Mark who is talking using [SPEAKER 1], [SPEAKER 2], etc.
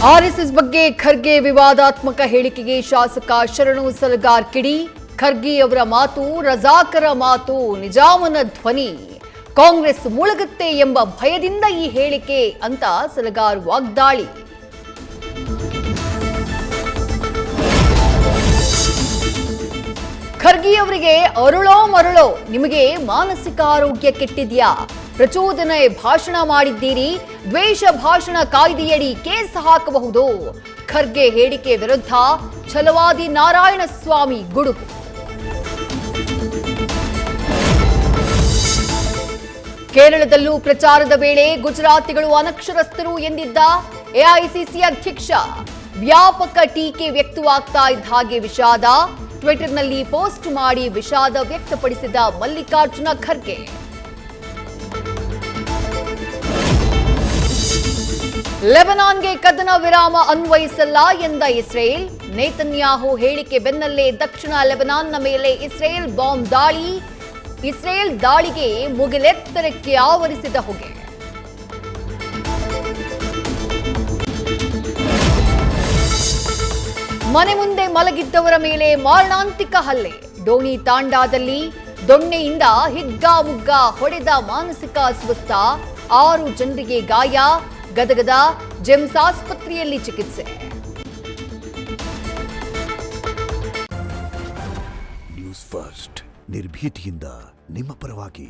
[SPEAKER 1] RSS ಬಗ್ಗೆ ಖರ್ಗೆ ವಿವಾದಾತ್ಮಕ ಹೇಳಿಕೆಗೆ ಶಾಸಕ ಶರಣು ಸಲಗಾರ್ ಕಿಡಿ. ಖರ್ಗೆ ಅವರ ಮಾತು ರಜಾಕರ ಮಾತು, ನಿಜಾಮನ ಧ್ವನಿ. ಕಾಂಗ್ರೆಸ್ ಮುಳುಗುತ್ತೆ ಎಂಬ ಭಯದಿಂದ ಈ ಹೇಳಿಕೆ ಅಂತ ಸಲಗಾರ್ ವಾಗ್ದಾಳಿ. ಖರ್ಗೆ ಅವರಿಗೆ ಅರುಳೋ ಮರುಳೋ, ನಿಮಗೆ ಮಾನಸಿಕ ಆರೋಗ್ಯ ಕೆಟ್ಟಿದ್ಯಾ? ಪ್ರಚೋದನೆ ಭಾಷಣ ಮಾಡಿದ್ದೀರಿ, ದ್ವೇಷ ಭಾಷಣ ಕಾಯ್ದೆಯಡಿ ಕೇಸ್ ಹಾಕಬಹುದು. ಖರ್ಗೆ ಹೇಳಿಕೆ ವಿರುದ್ಧ ಛಲವಾದಿ ನಾರಾಯಣಸ್ವಾಮಿ ಗುಡುಗು. ಕೇರಳದಲ್ಲೂ ಪ್ರಚಾರದ ವೇಳೆ ಗುಜರಾತಿಗಳು ಅನಕ್ಷರಸ್ಥರು ಎಂದಿದ್ದ ಎಐಸಿಸಿ ಅಧ್ಯಕ್ಷ. ವ್ಯಾಪಕ ಟೀಕೆ ವ್ಯಕ್ತವಾಗ್ತಾ ಇದ್ದ ಹಾಗೆ ವಿಷಾದ. ಟ್ವಿಟರ್ನಲ್ಲಿ ಪೋಸ್ಟ್ ಮಾಡಿ ವಿಷಾದ ವ್ಯಕ್ತಪಡಿಸಿದ ಮಲ್ಲಿಕಾರ್ಜುನ ಖರ್ಗೆ. ಲೆಬನಾನ್ಗೆ ಕದನ ವಿರಾಮ ಅನ್ವಯಿಸಲ್ಲ ಎಂದ ಇಸ್ರೇಲ್. ನೇತನ್ಯಾಹು ಹೇಳಿಕೆ ಬೆನ್ನಲ್ಲೇ ದಕ್ಷಿಣ ಲೆಬನಾನ್ನ ಮೇಲೆ ಇಸ್ರೇಲ್ ಬಾಂಬ್ ದಾಳಿ. ಇಸ್ರೇಲ್ ದಾಳಿಗೆ ಮುಗಿಲೆತ್ತರಕ್ಕೆ ಆವರಿಸಿದ ಹೊಗೆ. ಮನೆ ಮುಂದೆ ಮಲಗಿದ್ದವರ ಮೇಲೆ ಮಾರಣಾಂತಿಕ ಹಲ್ಲೆ. ಡೋಣಿ ತಾಂಡಾದಲ್ಲಿ ದೊಣ್ಣೆಯಿಂದ ಹಿಗ್ಗಾಮುಗ್ಗ ಹೊಡೆದ ಮಾನಸಿಕ ಅಸ್ವಸ್ಥ. 6 ಜನರಿಗೆ ಗಾಯ. ಗದಗದ ಜೆಮ್ಸ್ ಆಸ್ಪತ್ರೆಯಲ್ಲಿ ಚಿಕಿತ್ಸೆ.
[SPEAKER 2] ನ್ಯೂಸ್ ಫಸ್ಟ್, ನಿರ್ಭೀತಿಯಿಂದ ನಿಮ್ಮ ಪರವಾಗಿ.